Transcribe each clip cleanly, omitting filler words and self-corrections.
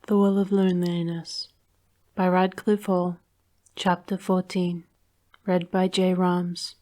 The Will of Loneliness by Radclyffe, Chapter 14. Read by JayRaams.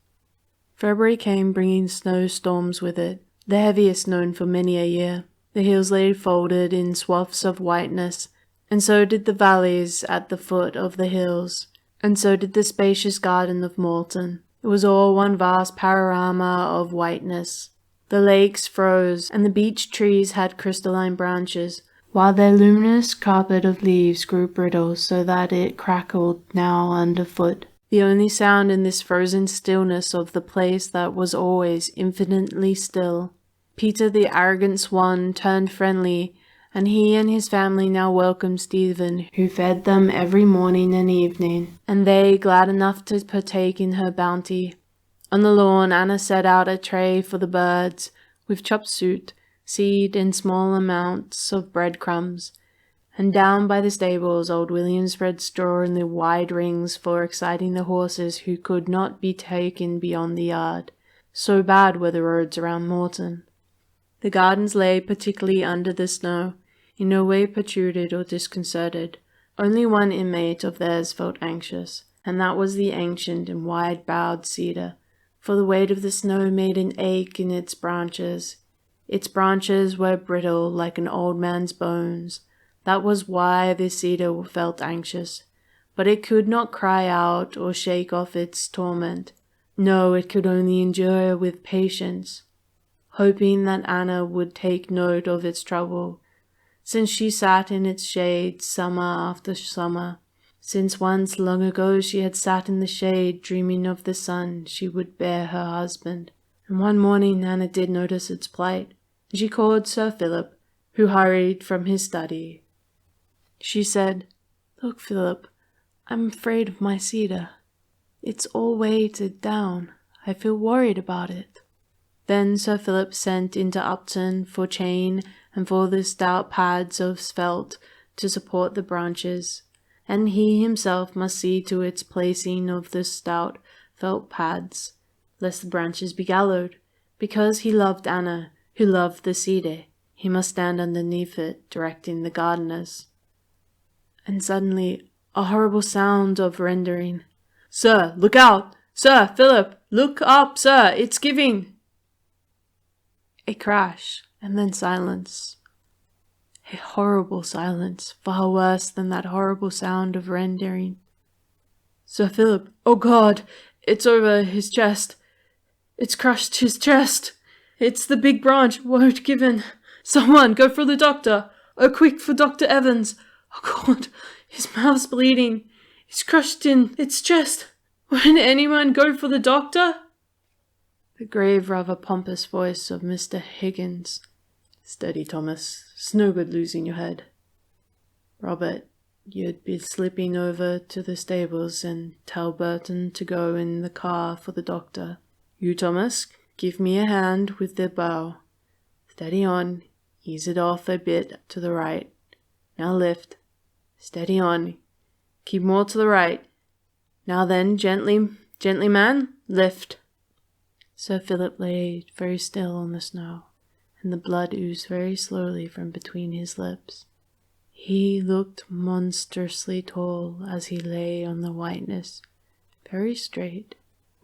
February came bringing snowstorms with it, the heaviest known for many a year. The hills lay folded in swaths of whiteness, and so did the valleys at the foot of the hills, and so did the spacious garden of Malton. It was all one vast panorama of whiteness. The lakes froze, and the beech trees had crystalline branches, while their luminous carpet of leaves grew brittle so that it crackled now underfoot. The only sound in this frozen stillness of the place that was always infinitely still. Peter the arrogant swan turned friendly, and he and his family now welcomed Stephen, who fed them every morning and evening, and they glad enough to partake in her bounty. On the lawn Anna set out a tray for the birds, with chopped suet, seed and small amounts of breadcrumbs, and down by the stables old William spread straw in the wide rings for exciting the horses who could not be taken beyond the yard, so bad were the roads around Malton. The gardens lay particularly under the snow, in no way protruded or disconcerted. Only one inmate of theirs felt anxious, and that was the ancient and wide-boughed cedar, for the weight of the snow made an ache in its branches. Its branches were brittle like an old man's bones. That was why the cedar felt anxious. But it could not cry out or shake off its torment. No, it could only endure with patience, hoping that Anna would take note of its trouble, since she sat in its shade summer after summer, since once long ago she had sat in the shade dreaming of the son she would bear her husband. And one morning Anna did notice its plight. She called Sir Philip, who hurried from his study. She said, "Look, Philip, I'm afraid of my cedar. It's all weighted down. I feel worried about it." Then Sir Philip sent into Upton for chain and for the stout pads of felt to support the branches, and he himself must see to its placing of the stout felt pads, lest the branches be gallowed. Because he loved Anna, who loved the cedar, he must stand underneath it, directing the gardeners. And suddenly a horrible sound of rending. "Sir, look out! Sir Philip, look up, sir! It's giving!" A crash, and then silence. A horrible silence, far worse than that horrible sound of rending. "Sir Philip, oh God! It's over his chest! It's crushed his chest! It's the big branch won't give in! Someone, go for the doctor! Oh, quick, for Dr. Evans! Oh God, his mouth's bleeding! It's crushed in its chest! Won't anyone go for the doctor?" The grave, rather pompous voice of Mr. Higgins. "Steady, Thomas. It's no good losing your head. Robert, you'd be slipping over to the stables and tell Burton to go in the car for the doctor. You, Thomas, give me a hand with the bow. Steady on. Ease it off a bit to the right. Now lift. Steady on. Keep more to the right. Now then, gently, man, lift." Sir Philip lay very still on the snow, and the blood oozed very slowly from between his lips. He looked monstrously tall as he lay on the whiteness, very straight,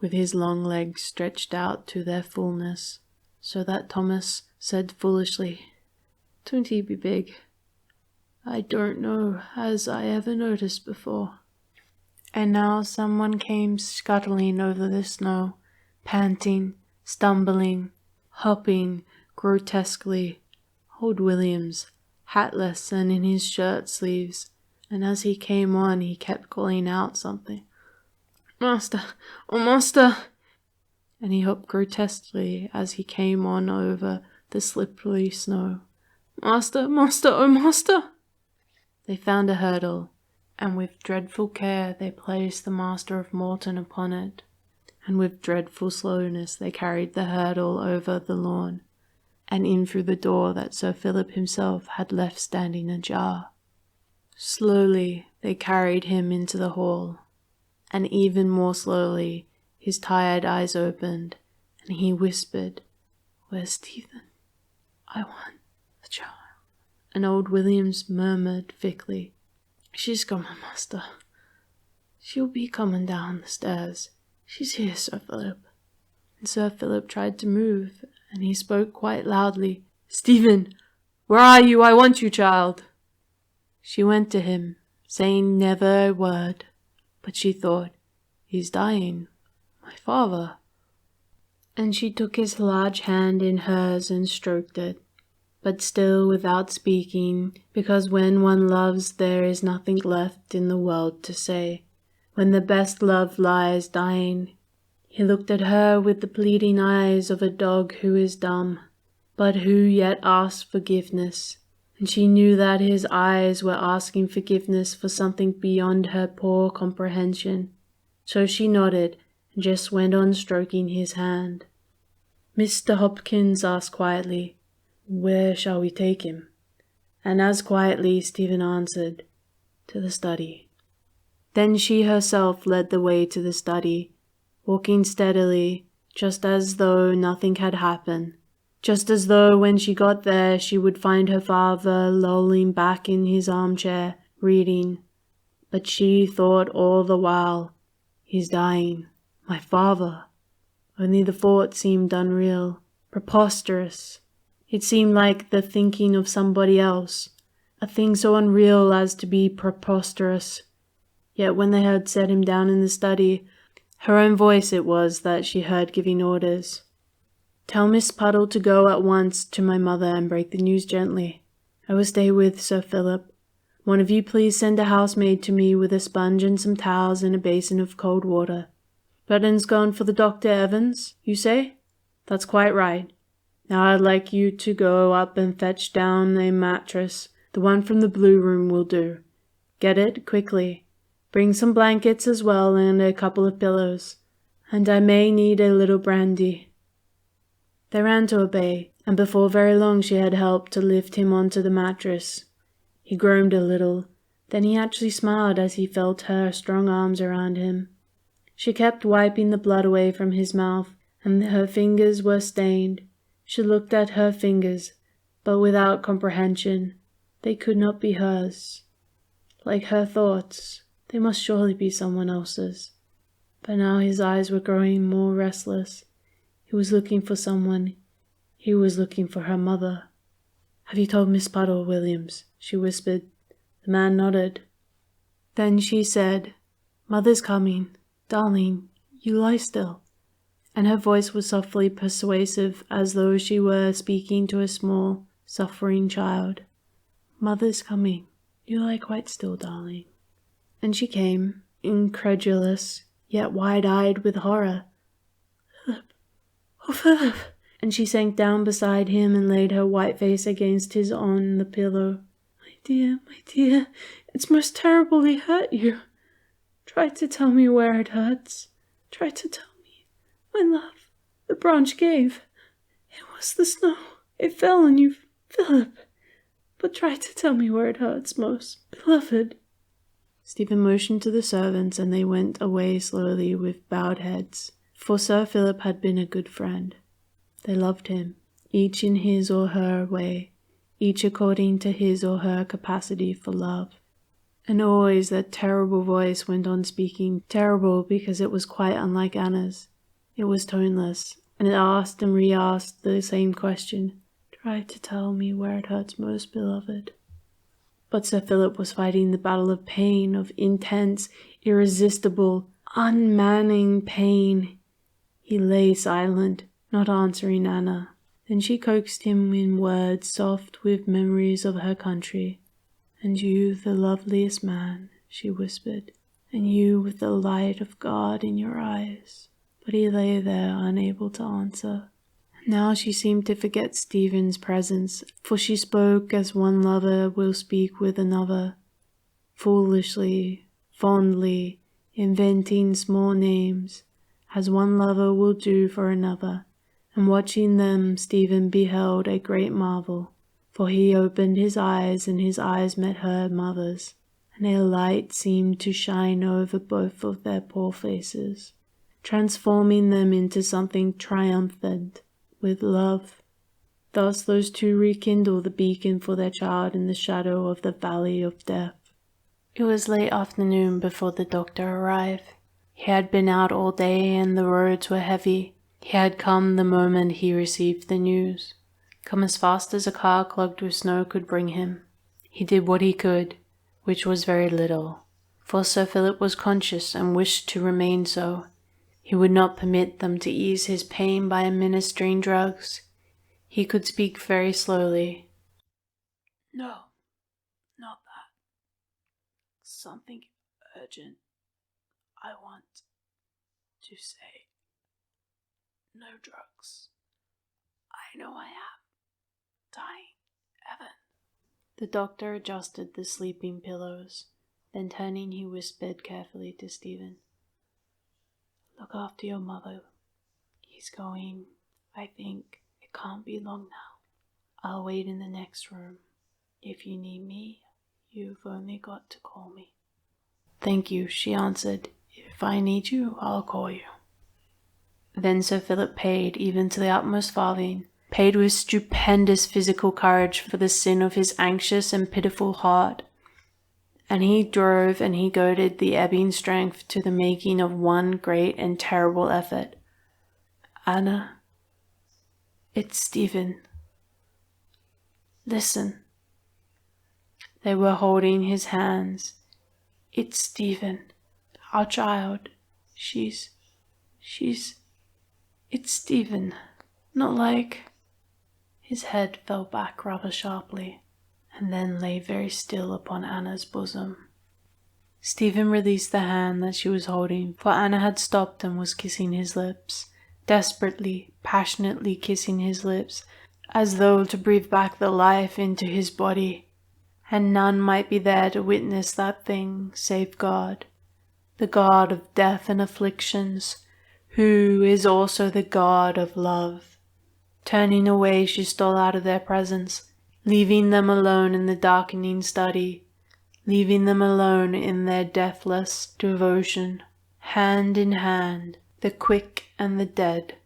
with his long legs stretched out to their fullness, so that Thomas said foolishly, "Don't he be big? I don't know as I ever noticed before." And now someone came scuttling over the snow, panting, stumbling, hopping grotesquely. Old Williams, hatless and in his shirt sleeves, and as he came on he kept calling out something. "Master, oh master!" And he hopped grotesquely as he came on over the slippery snow. "Master, master, oh master!" They found a hurdle, and with dreadful care they placed the master of Malton upon it, and with dreadful slowness they carried the hurdle over the lawn, and in through the door that Sir Philip himself had left standing ajar. Slowly they carried him into the hall, and even more slowly his tired eyes opened, and he whispered, "Where's Stephen? I want the child." and old Williams murmured thickly, "She's coming, master. She'll be coming down the stairs. She's here, Sir Philip." And Sir Philip tried to move, and he spoke quite loudly. "Stephen, where are you? I want you, child." She went to him, saying never a word, but she thought, "He's dying, my father." And she took his large hand in hers and stroked it, but still without speaking, because when one loves there is nothing left in the world to say. When the best love lies dying, he looked at her with the pleading eyes of a dog who is dumb, but who yet asks forgiveness, and she knew that his eyes were asking forgiveness for something beyond her poor comprehension. So she nodded and just went on stroking his hand. Mr. Hopkins asked quietly, "Where shall we take him?" And as quietly Stephen answered, "To the study." Then she herself led the way to the study, walking steadily, just as though nothing had happened, just as though when she got there she would find her father lolling back in his armchair, reading. But she thought all the while, "He's dying, my father." Only the thought seemed unreal, preposterous. It seemed like the thinking of somebody else, a thing so unreal as to be preposterous. Yet when they had set him down in the study, her own voice it was that she heard giving orders. "Tell Miss Puddle to go at once to my mother and break the news gently. I will stay with Sir Philip. One of you please send a housemaid to me with a sponge and some towels and a basin of cold water. Burton's gone for the Dr. Evans, you say? That's quite right. Now I'd like you to go up and fetch down a mattress. The one from the blue room will do. Get it quickly. Bring some blankets as well and a couple of pillows. And I may need a little brandy." They ran to obey, and before very long she had helped to lift him onto the mattress. He groaned a little, then he actually smiled as he felt her strong arms around him. She kept wiping the blood away from his mouth, and her fingers were stained. She looked at her fingers, but without comprehension. They could not be hers. Like her thoughts, they must surely be someone else's. But now his eyes were growing more restless. He was looking for someone. He was looking for her mother. "Have you told Miss Puddle, Williams?" she whispered. The man nodded. Then she said, "Mother's coming. Darling, you lie still." And her voice was softly persuasive, as though she were speaking to a small, suffering child. "Mother's coming. You lie quite still, darling." And she came, incredulous, yet wide-eyed with horror. "Philip! Oh, Philip!" And she sank down beside him and laid her white face against his on the pillow. My dear, it's most terribly hurt you. Try to tell me where it hurts. Try to tell me. My love, the branch gave. It was the snow. It fell on you, Philip. But try to tell me where it hurts most, beloved." Stephen motioned to the servants, and they went away slowly with bowed heads, for Sir Philip had been a good friend. They loved him, each in his or her way, each according to his or her capacity for love. And always that terrible voice went on speaking, terrible because it was quite unlike Anna's. It was toneless, and it asked and re-asked the same question. "Try to tell me where it hurts most, beloved." But Sir Philip was fighting the battle of pain, of intense, irresistible, unmanning pain. He lay silent, not answering Anna. Then she coaxed him in words soft with memories of her country. "And you the loveliest man," she whispered, "and you with the light of God in your eyes." But he lay there unable to answer. Now she seemed to forget Stephen's presence, for she spoke as one lover will speak with another, foolishly, fondly, inventing small names, as one lover will do for another, and watching them Stephen beheld a great marvel, for he opened his eyes and his eyes met her mother's, and a light seemed to shine over both of their poor faces, transforming them into something triumphant with love. Thus those two rekindle the beacon for their child in the shadow of the valley of death. It was late afternoon before the doctor arrived. He had been out all day and the roads were heavy. He had come the moment he received the news. Come as fast as a car clogged with snow could bring him. He did what he could, which was very little, for Sir Philip was conscious and wished to remain so. He would not permit them to ease his pain by administering drugs. He could speak very slowly. "No, not that. Something urgent. I want to say no drugs. I know I am dying, Evan." The doctor adjusted the sleeping pillows. Then turning, he whispered carefully to Stephen, "Look after your mother. He's going, I think. It can't be long now. I'll wait in the next room. If you need me, you've only got to call me." "Thank you," she answered. "If I need you, I'll call you." Then Sir Philip paid, even to the utmost farthing, paid with stupendous physical courage for the sin of his anxious and pitiful heart. And he drove and he goaded the ebbing strength to the making of one great and terrible effort. "Anna, it's Stephen. Listen." They were holding his hands. "It's Stephen, our child. It's Stephen. Not like..." His head fell back rather sharply, and then lay very still upon Anna's bosom. Stephen released the hand that she was holding, for Anna had stopped and was kissing his lips, desperately, passionately kissing his lips, as though to breathe back the life into his body. And none might be there to witness that thing save God, the God of death and afflictions, who is also the God of love. Turning away, she stole out of their presence, leaving them alone in the darkening study, leaving them alone in their deathless devotion, hand in hand, the quick and the dead.